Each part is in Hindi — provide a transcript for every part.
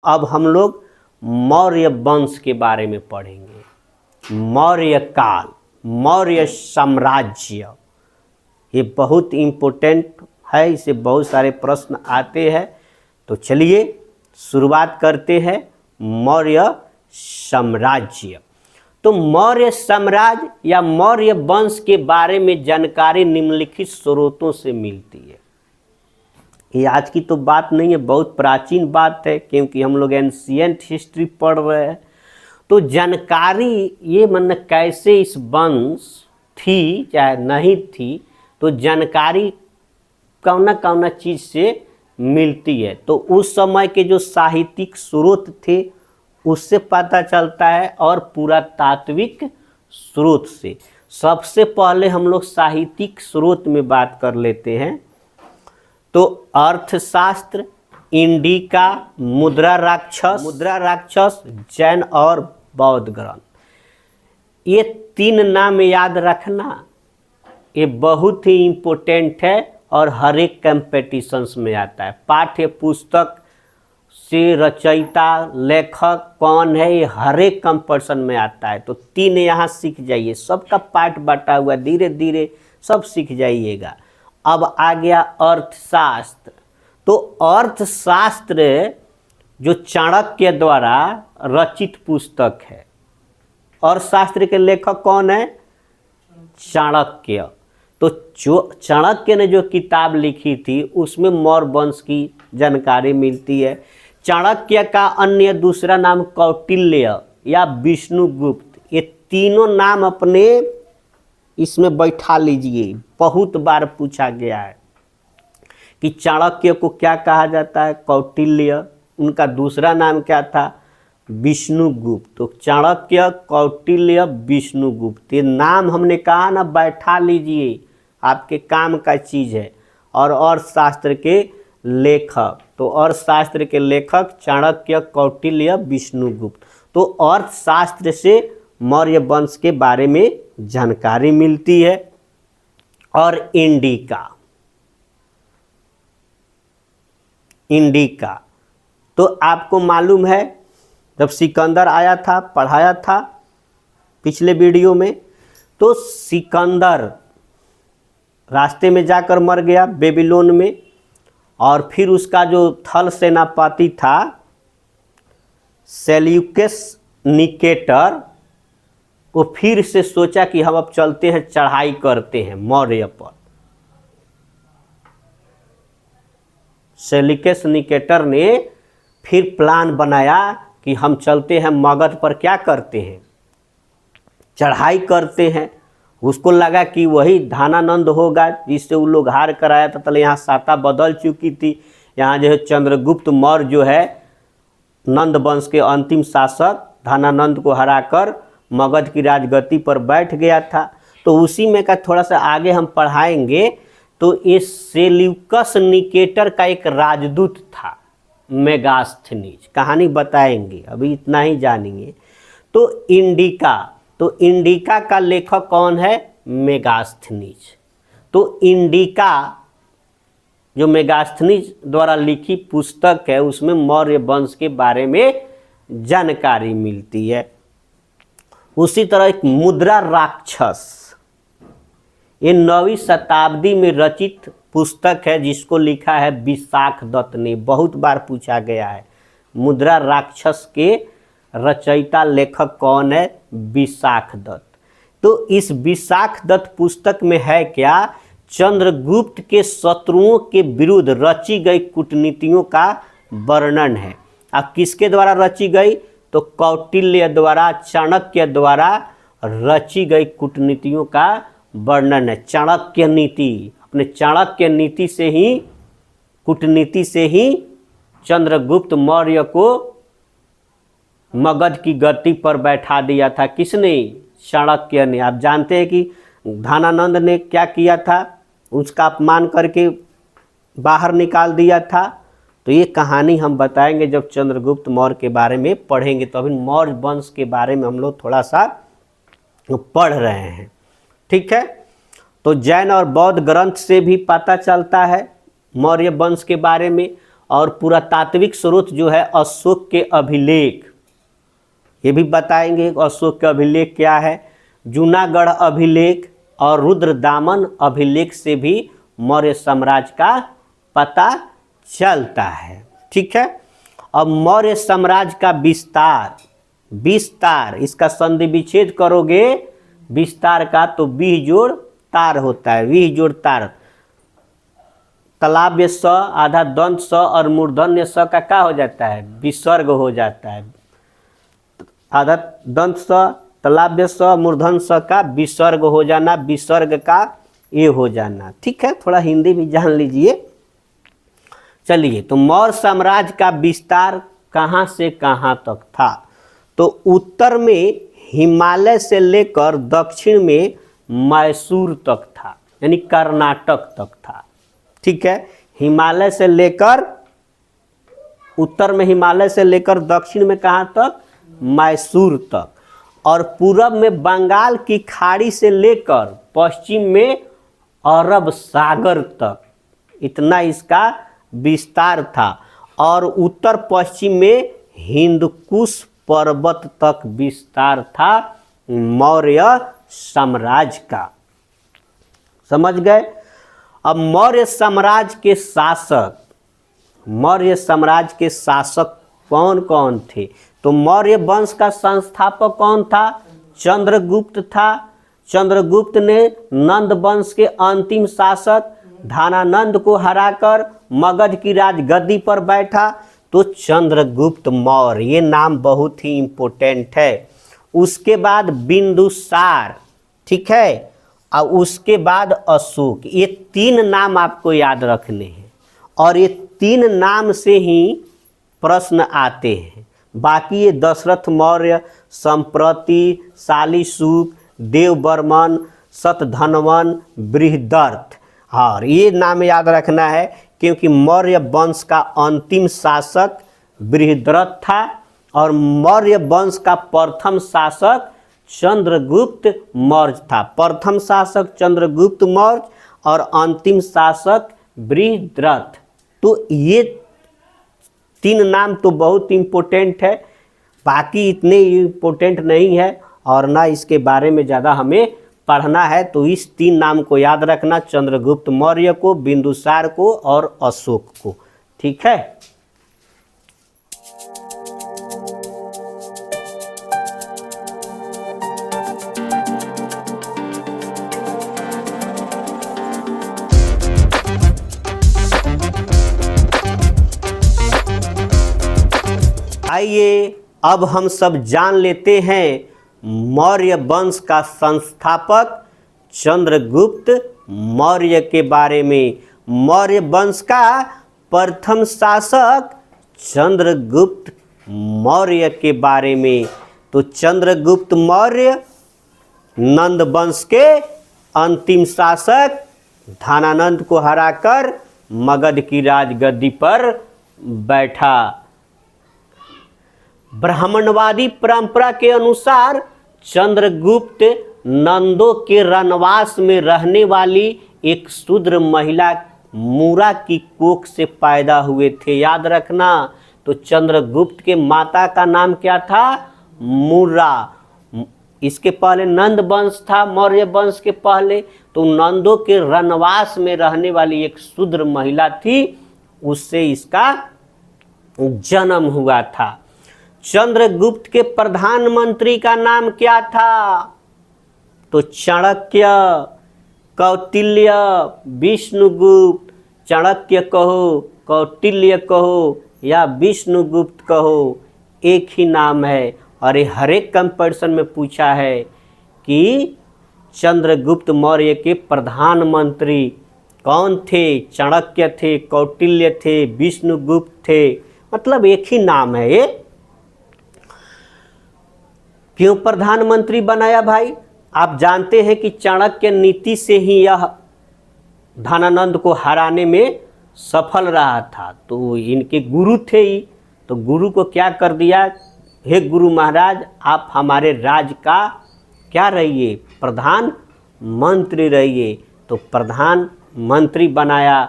अब हम लोग मौर्य वंश के बारे में पढ़ेंगे। मौर्य काल, मौर्य साम्राज्य, ये बहुत इम्पोर्टेंट है, इससे बहुत सारे प्रश्न आते हैं। तो चलिए शुरुआत करते हैं। मौर्य साम्राज्य। तो मौर्य साम्राज्य या मौर्य वंश के बारे में जानकारी निम्नलिखित स्रोतों से मिलती है। ये आज की तो बात नहीं है, बहुत प्राचीन बात है, क्योंकि हम लोग एंशिएंट हिस्ट्री पढ़ रहे हैं। तो जानकारी ये मन कैसे इस वंश थी चाहे नहीं थी, तो जानकारी कौना कौना चीज़ से मिलती है। तो उस समय के जो साहित्यिक स्रोत थे उससे पता चलता है, और पुरातात्विक स्रोत से। सबसे पहले हम लोग साहित्यिक स्रोत में बात कर लेते हैं। तो अर्थशास्त्र, इंडिका, मुद्रा राक्षस, जैन और बौद्ध ग्रंथ, ये तीन नाम याद रखना, ये बहुत ही इम्पोर्टेंट है और हर एक कंपटीशंस में आता है। पाठ्य पुस्तक से रचयिता लेखक कौन है ये हर एक कंपटीशन में आता है। तो तीन यहाँ सीख जाइए, सबका पार्ट बटा हुआ, धीरे धीरे सब सीख जाइएगा। अब आ गया अर्थशास्त्र। तो अर्थशास्त्र जो चाणक्य द्वारा रचित पुस्तक है। अर्थशास्त्र के लेखक कौन है? चाणक्य। तो जो चाणक्य ने जो किताब लिखी थी उसमें मौर्य वंश की जानकारी मिलती है। चाणक्य का अन्य दूसरा नाम कौटिल्य या विष्णुगुप्त, ये तीनों नाम अपने इसमें बैठा लीजिए। बहुत बार पूछा गया है कि चाणक्य को क्या कहा जाता है? कौटिल्य। उनका दूसरा नाम क्या था? विष्णुगुप्त। तो चाणक्य, कौटिल्य, विष्णुगुप्त, ये नाम हमने कहा ना, बैठा लीजिए, आपके काम का चीज़ है। और अर्थशास्त्र के लेखक, तो अर्थशास्त्र के लेखक चाणक्य, कौटिल्य, विष्णुगुप्त। तो अर्थशास्त्र से मौर्य वंश के बारे में जानकारी मिलती है। और इंडिका तो आपको मालूम है, जब सिकंदर आया था, पढ़ाया था पिछले वीडियो में, तो सिकंदर रास्ते में जाकर मर गया बेबीलोन में। और फिर उसका जो थल सेनापति था सेल्यूकस निकेटर, वो फिर से सोचा कि हम अब चलते हैं, चढ़ाई करते हैं मौर्य पर। सेल्यूकस निकेटर ने फिर प्लान बनाया कि हम चलते हैं मगध पर, क्या करते हैं? चढ़ाई करते हैं। उसको लगा कि वही धानानंद होगा जिससे वो लोग हार कर आया था। तले यहाँ साता बदल चुकी थी। यहाँ जो है चंद्रगुप्त मौर्य जो है नंद वंश के अंतिम शासक, धानानंद को हराकर मगध की राजगद्दी पर बैठ गया था। तो उसी में का थोड़ा सा आगे हम पढ़ाएंगे। तो ये सेल्यूकस निकेटर का एक राजदूत था, मेगास्थनीज, कहानी बताएंगे, अभी इतना ही जानेंगे। तो इंडिका का लेखक कौन है? मेगास्थनीज। तो इंडिका जो मेगास्थनीज द्वारा लिखी पुस्तक है, उसमें मौर्य वंश के बारे में जानकारी मिलती है। उसी तरह एक मुद्रा राक्षस, ये 9वीं शताब्दी में रचित पुस्तक है, जिसको लिखा है विशाख दत्त ने। बहुत बार पूछा गया है। मुद्रा राक्षस के रचयिता लेखक कौन है? विशाख दत्त। तो इस विशाख दत्त पुस्तक में है क्या? चंद्रगुप्त के शत्रुओं के विरुद्ध रची गई कूटनीतियों का वर्णन है। अब किसके द्वारा रची गई? तो कौटिल्य द्वारा, चाणक्य द्वारा रची गई कूटनीतियों का वर्णन है। चाणक्य नीति, अपने चाणक्य नीति से ही, कूटनीति से ही चंद्रगुप्त मौर्य को मगध की गद्दी पर बैठा दिया था। किसने? चाणक्य ने। आप जानते हैं कि धानानंद ने क्या किया था? उसका अपमान करके बाहर निकाल दिया था। तो ये कहानी हम बताएंगे जब चंद्रगुप्त मौर्य के बारे में पढ़ेंगे। तो अभी मौर्य वंश के बारे में हम लोग थोड़ा सा पढ़ रहे हैं, ठीक है। तो जैन और बौद्ध ग्रंथ से भी पता चलता है मौर्य वंश के बारे में। और पुरातात्विक स्रोत जो है अशोक के अभिलेख, ये भी बताएंगे अशोक के अभिलेख क्या है। जूनागढ़ अभिलेख और रुद्रदामन अभिलेख से भी मौर्य साम्राज्य का पता चलता है। ठीक है, अब मौर्य साम्राज्य का विस्तार इसका संधि विच्छेद करोगे विस्तार का तो बीह जोड़ तार होता है। बीह जोड़ तार, तलाव्य स आधा दंत स और मूर्धन्य स का क्या हो जाता है, विसर्ग हो जाता है। आधा दंत स तलाव्य स मूर्धन स का विसर्ग हो जाना, विसर्ग का ये हो जाना। ठीक है, थोड़ा हिंदी भी जान लीजिए। चलिए, तो मौर्य साम्राज्य का विस्तार कहाँ से कहाँ तक था? तो उत्तर में हिमालय से लेकर दक्षिण में मैसूर तक था, यानी कर्नाटक तक था। ठीक है, हिमालय से लेकर उत्तर में हिमालय से लेकर दक्षिण में कहाँ तक, मैसूर तक, और पूरब में बंगाल की खाड़ी से लेकर पश्चिम में अरब सागर तक, इतना इसका विस्तार था। और उत्तर पश्चिम में हिंदकुश पर्वत तक विस्तार था मौर्य साम्राज्य का। समझ गए? अब मौर्य साम्राज्य के शासक कौन कौन थे? तो मौर्य वंश का संस्थापक कौन था? चंद्रगुप्त था। चंद्रगुप्त ने नंद वंश के अंतिम शासक धानानंद को हराकर मगध की राजगद्दी पर बैठा, तो चंद्रगुप्त मौर्य, ये नाम बहुत ही इम्पोर्टेंट है। उसके बाद बिंदुसार, ठीक है, और उसके बाद अशोक। ये तीन नाम आपको याद रखने हैं और ये तीन नाम से ही प्रश्न आते हैं। बाकी ये दशरथ मौर्य, संप्रति, शालीशुक, देववर्मन, शतधन्वन, बृहदर्थ, और ये नाम याद रखना है क्योंकि मौर्य वंश का अंतिम शासक बृहद्रथ था और मौर्य वंश का प्रथम शासक चंद्रगुप्त मौर्य था। प्रथम शासक चंद्रगुप्त मौर्य और अंतिम शासक बृहद्रथ। तो ये तीन नाम तो बहुत इम्पोर्टेंट है, बाकी इतने इम्पोर्टेंट नहीं है और ना इसके बारे में ज़्यादा हमें पढ़ना है। तो इस तीन नाम को याद रखना, चंद्रगुप्त मौर्य को, बिंदुसार को और अशोक को। ठीक है, आइए अब हम सब जान लेते हैं मौर्य वंश का संस्थापक चंद्रगुप्त मौर्य के बारे में। मौर्य वंश का प्रथम शासक चंद्रगुप्त मौर्य के बारे में। तो चंद्रगुप्त मौर्य नंद वंश के अंतिम शासक, धानानंद को हराकर मगध की राजगद्दी पर बैठा। ब्राह्मणवादी परंपरा के अनुसार चंद्रगुप्त नंदों के रनवास में रहने वाली एक शूद्र महिला मूरा की कोख से पैदा हुए थे। याद रखना, तो चंद्रगुप्त के माता का नाम क्या था? मूरा। इसके पहले नंद वंश था, मौर्य वंश के पहले। तो नंदों के रनवास में रहने वाली एक शूद्र महिला थी, उससे इसका जन्म हुआ था। चंद्रगुप्त के प्रधानमंत्री का नाम क्या था? तो चाणक्य, कौटिल्य, विष्णुगुप्त। चाणक्य कहो, कौटिल्य कहो या विष्णुगुप्त कहो, एक ही नाम है। और ये हर एक कंपैरिजन में पूछा है कि चंद्रगुप्त मौर्य के प्रधानमंत्री कौन थे? चाणक्य थे, कौटिल्य थे, विष्णुगुप्त थे, मतलब एक ही नाम है। ये क्यों प्रधानमंत्री बनाया भाई? आप जानते हैं कि चाणक्य नीति से ही यह धानानंद को हराने में सफल रहा था। तो इनके गुरु थे ही, तो गुरु को क्या कर दिया? हे गुरु महाराज, आप हमारे राज्य का क्या रहिए? प्रधान मंत्री रहिए। तो प्रधान मंत्री बनाया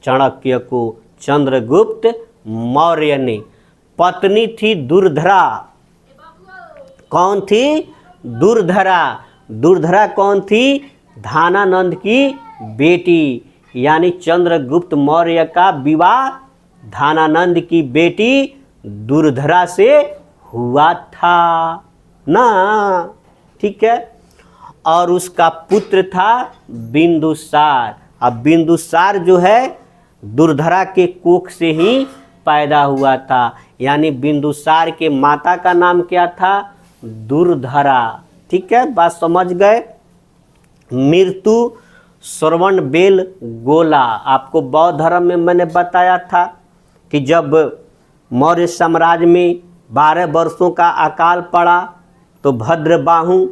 चाणक्य को। चंद्रगुप्त मौर्य ने। पत्नी थी दुर्धरा। कौन थी? दुर्धरा। दुर्धरा कौन थी? धानानंद की बेटी। यानी चंद्रगुप्त मौर्य का विवाह धानानंद की बेटी दुर्धरा से हुआ था ना, ठीक है। और उसका पुत्र था बिंदुसार। अब बिंदुसार जो है दुर्धरा के कोख से ही पैदा हुआ था। यानी बिंदुसार के माता का नाम क्या था? दुर्धरा। ठीक है, बात समझ गए। मृत्यु श्रवण बेल गोला। आपको बौद्ध धर्म में मैंने बताया था कि जब मौर्य साम्राज्य में 12 वर्षों का अकाल पड़ा तो भद्रबाहु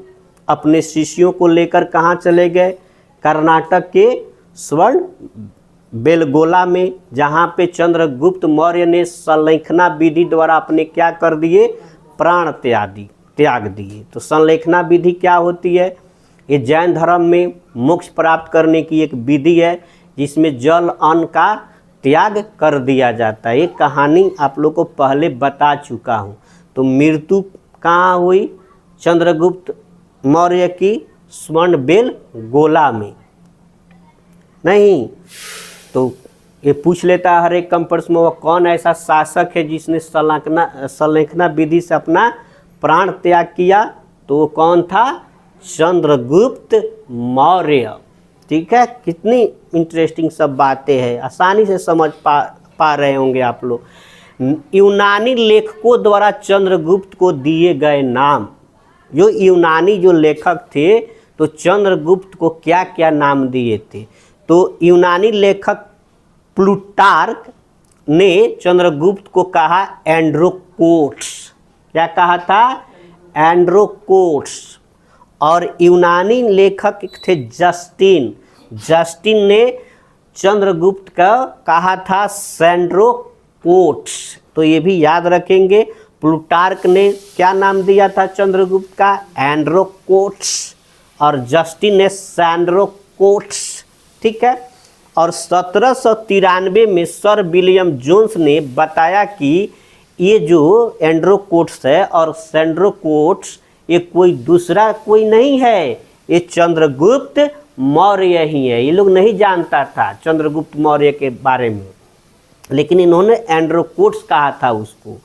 अपने शिष्यों को लेकर कहाँ चले गए? कर्नाटक के स्वर्ण बेलगोला में, जहाँ पे चंद्रगुप्त मौर्य ने संलेखना विधि द्वारा अपने क्या कर दिए? प्राण त्याग दिए। तो संलेखना विधि क्या होती है? ये जैन धर्म में मोक्ष प्राप्त करने की एक विधि है जिसमें जल अन्न का त्याग कर दिया जाता है। ये कहानी आप लोग को पहले बता चुका हूँ। तो मृत्यु कहाँ हुई? चंद्रगुप्त मौर्य की स्वर्ण बेल गोला में। नहीं तो ये पूछ लेता है हर एक कम प्रश्न में, वह कौन ऐसा शासक है जिसने संलेखना विधि से अपना प्राण त्याग किया? तो वो कौन था? चंद्रगुप्त मौर्य। ठीक है, कितनी इंटरेस्टिंग सब बातें हैं, आसानी से समझ पा रहे होंगे आप लोग। यूनानी लेखकों द्वारा चंद्रगुप्त को दिए गए नाम। जो यूनानी जो लेखक थे तो चंद्रगुप्त को क्या क्या नाम दिए थे? तो यूनानी लेखक प्लूटार्क ने चंद्रगुप्त को कहा एंड्रोकोट्स। क्या कहा था? एंड्रोकोट्स। और यूनानी लेखक थे जस्टिन ने चंद्रगुप्त का कहा था सैंड्रोकोट्स। तो ये भी याद रखेंगे। प्लूटार्क ने क्या नाम दिया था चंद्रगुप्त का? एंड्रोकोट्स। और जस्टिन ने सैंड्रोकोट्स। ठीक है। और 1793 में सर विलियम जोन्स ने बताया कि ये जो एंड्रोकोट्स है और सैंड्रोकोट्स ये कोई दूसरा कोई नहीं है, ये चंद्रगुप्त मौर्य ही है। ये लोग नहीं जानता था चंद्रगुप्त मौर्य के बारे में, लेकिन इन्होंने एंड्रोकोट्स कहा था उसको।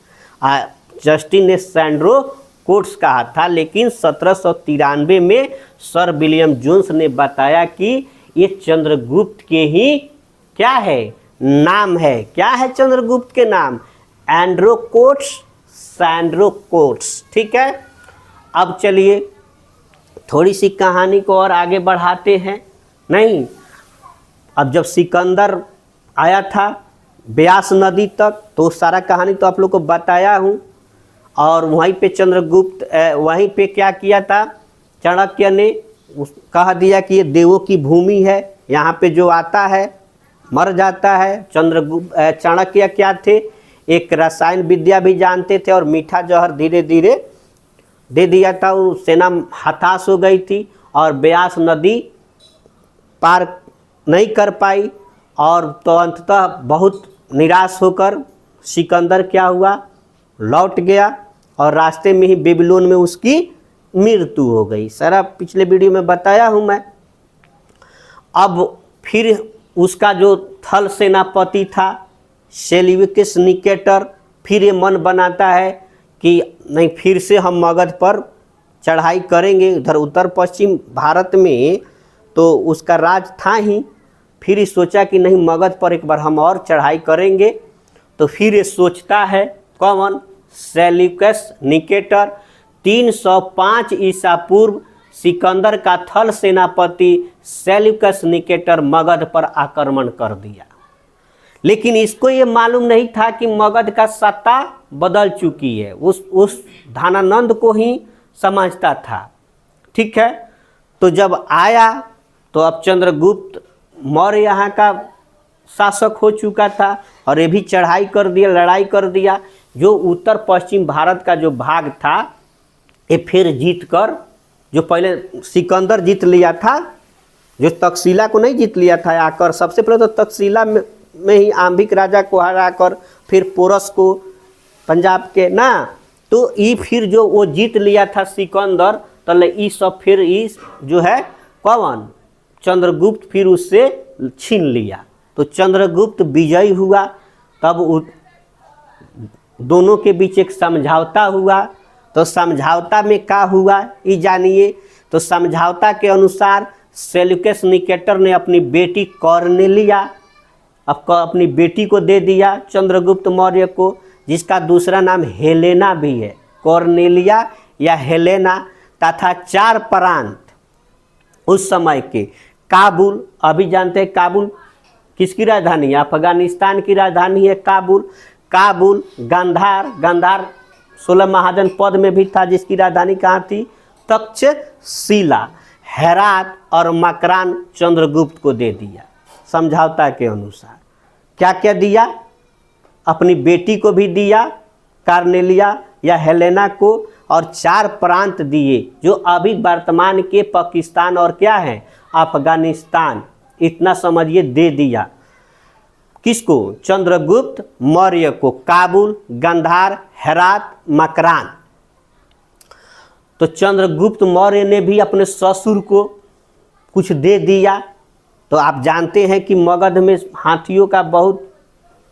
जस्टिन ने सैंड्रोकोट्स कहा था, लेकिन 1793 में सर विलियम जोन्स ने बताया कि ये चंद्रगुप्त के ही क्या है? नाम है। क्या है चंद्रगुप्त के नाम? एंड्रोकोट्स, सैंड्रोकोट्स। ठीक है। अब चलिए थोड़ी सी कहानी को और आगे बढ़ाते हैं। नहीं, अब जब सिकंदर आया था ब्यास नदी तक तो सारा कहानी तो आप लोग को बताया हूँ। और वहीं पे चंद्रगुप्त वहीं पे क्या किया था? चाणक्य ने कह दिया कि ये देवों की भूमि है, यहाँ पे जो आता है मर जाता है। चाणक्य क्या थे? एक रसायन विद्या भी जानते थे और मीठा जहर धीरे धीरे दे दिया था। और सेना हताश हो गई थी और ब्यास नदी पार नहीं कर पाई। और तो अंततः बहुत निराश होकर सिकंदर क्या हुआ? लौट गया और रास्ते में ही बेबीलोन में उसकी मृत्यु हो गई। सारा पिछले वीडियो में बताया हूँ मैं। अब फिर उसका जो थल सेनापति था सेल्यूकस निकेटर, फिर ये मन बनाता है कि नहीं, फिर से हम मगध पर चढ़ाई करेंगे। उधर उत्तर पश्चिम भारत में तो उसका राज था ही। फिर ये सोचा कि नहीं, मगध पर एक बार हम और चढ़ाई करेंगे। तो फिर ये सोचता है कौन? Seleucus Nicator. 305 ईसा पूर्व सिकंदर का थल सेनापति सेल्यूकस निकेटर मगध पर आक्रमण कर दिया। लेकिन इसको ये मालूम नहीं था कि मगध का सत्ता बदल चुकी है। उस धानानंद को ही समझता था। ठीक है। तो जब आया तो अब चंद्रगुप्त मौर्य यहाँ का शासक हो चुका था और ये भी चढ़ाई कर दिया, लड़ाई कर दिया। जो उत्तर पश्चिम भारत का जो भाग था ये फिर जीत कर, जो पहले सिकंदर जीत लिया था, जो तक्षशिला को नहीं जीत लिया था आकर, सबसे पहले तो तक्षशिला में में ही आंभिक राजा को हराकर फिर पोरस को पंजाब के ना, तो ये फिर जो वो जीत लिया था सिकंदर, तो ये सब फिर इस जो है कौन चंद्रगुप्त फिर उससे छीन लिया। तो चंद्रगुप्त विजयी हुआ। तब दोनों के बीच एक समझौता हुआ। तो समझौता में क्या हुआ ये जानिए। तो समझौता के अनुसार सेल्यूकस निकेटर ने अपनी बेटी कॉर्नेलिया अपनी बेटी को दे दिया चंद्रगुप्त मौर्य को, जिसका दूसरा नाम हेलेना भी है, कॉर्नेलिया या हेलेना, तथा 4 प्रांत उस समय के काबुल, अभी जानते हैं काबुल किसकी राजधानी है, अफगानिस्तान की राजधानी है काबुल, गांधार 16 महाजन पद में भी था जिसकी राजधानी कहाँ थी, तक्षशिला, हेरात और मकरान चंद्रगुप्त को दे दिया समझौता के अनुसार। क्या क्या दिया, अपनी बेटी को भी दिया कॉर्नेलिया या हेलेना को, और 4 प्रांत दिए जो अभी वर्तमान के पाकिस्तान और क्या है अफगानिस्तान, इतना समझिए दे दिया। किसको, चंद्रगुप्त मौर्य को, काबुल, गांधार, हेरात, मकरान। तो चंद्रगुप्त मौर्य ने भी अपने ससुर को कुछ दे दिया। तो आप जानते हैं कि मगध में हाथियों का बहुत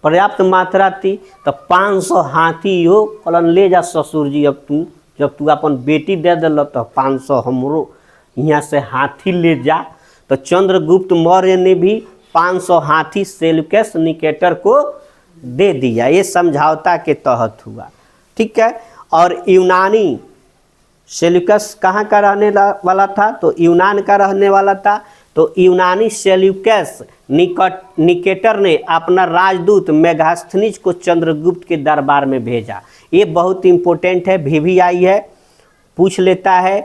पर्याप्त मात्रा थी। तो 500 हाथी हो कलन ले जा ससुर जी, अब जब तू अपन बेटी दे दिल तो 500 हमरो यहाँ से हाथी ले जा। तो चंद्रगुप्त मौर्य ने भी 500 हाथी सेल्यूकस निकेटर को दे दिया। ये समझौता के तहत हुआ, ठीक है। और यूनानी सेल्यूकस कहाँ का रहने वाला था, तो यूनान का रहने वाला था। तो यूनानी सेल्यूकस निकेटर ने अपना राजदूत मेगास्थनीज को चंद्रगुप्त के दरबार में भेजा। ये बहुत इंपॉर्टेंट है, VVI है, पूछ लेता है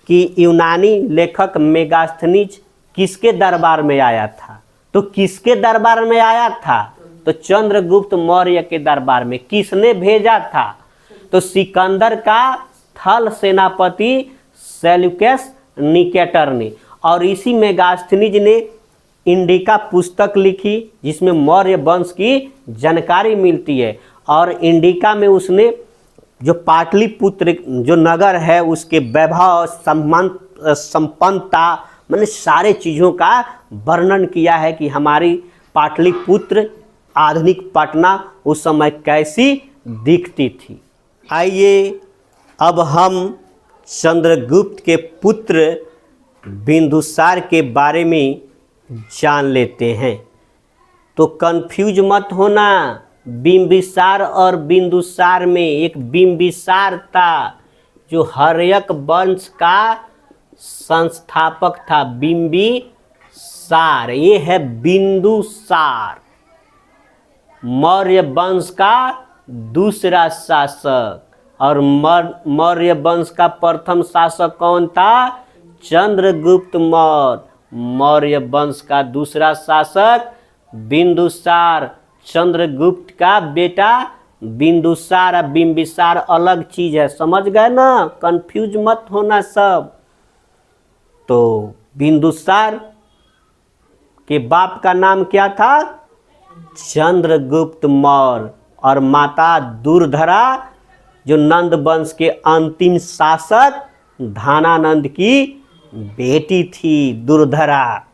कि यूनानी लेखक मेगास्थनीज किसके दरबार में आया था। तो किसके दरबार में आया था, तो चंद्रगुप्त मौर्य के दरबार में। किसने भेजा था, तो सिकंदर का थल सेनापति सेल्यूकस निकेटर ने। और इसी मेगास्थनीज ने इंडिका पुस्तक लिखी जिसमें मौर्य वंश की जानकारी मिलती है। और इंडिका में उसने जो पाटलिपुत्र जो नगर है उसके वैभव संपन्नता मैंने सारे चीज़ों का वर्णन किया है कि हमारी पाटलिपुत्र आधुनिक पटना उस समय कैसी दिखती थी। आइए अब हम चंद्रगुप्त के पुत्र बिंदुसार के बारे में जान लेते हैं। तो कंफ्यूज मत होना, बिंबिसार और बिंदुसार में एक बिंबिसार था जो हर्यक वंश का संस्थापक था, बिंबिसार। ये है बिंदुसार, मौर्य वंश का दूसरा शासक। और मौर्य वंश का प्रथम शासक कौन था, चंद्रगुप्त मौर्य वंश का दूसरा शासक बिंदुसार। चंद्रगुप्त का बेटा बिंदुसार और बिंबिसार अलग चीज है, समझ गए ना, कंफ्यूज मत होना सब। तो बिंदुसार के बाप का नाम क्या था, चंद्रगुप्त मौर्य, और माता दुर्धरा जो नंद वंश के अंतिम शासक धानानंद की बेटी थी दुर्धरा।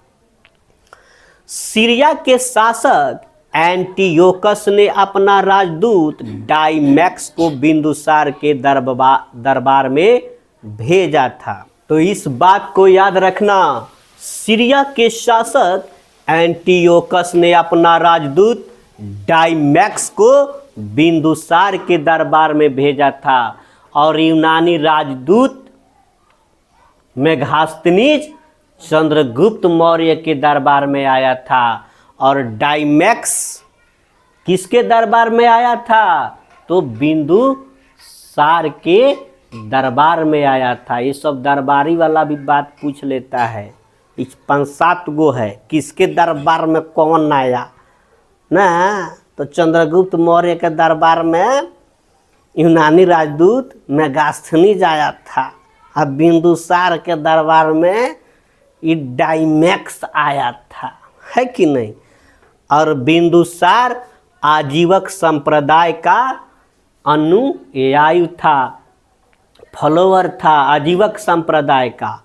सीरिया के शासक एंटियोकस ने अपना राजदूत डाइमैक्स को बिंदुसार के दरबार में भेजा था। तो इस बात को याद रखना, सीरिया के शासक एंटियोकस ने अपना राजदूत डाइमैक्स को बिंदुसार के दरबार में भेजा था। और यूनानी राजदूत मेगास्थनीज चंद्रगुप्त मौर्य के दरबार में आया था। और डाइमैक्स किसके दरबार में आया था, तो बिंदुसार के दरबार में आया था। ये सब दरबारी वाला भी बात पूछ लेता है, इस 5-7 गो है, किसके दरबार में कौन आया ना। तो चंद्रगुप्त मौर्य के दरबार में यूनानी राजदूत मेगास्थनीज आया था। अब बिंदुसार के दरबार में ये डाइमैक्स आया था, है कि नहीं। और बिंदुसार आजीवक संप्रदाय का अनुयायी था, फॉलोअर था आजीवक संप्रदाय का।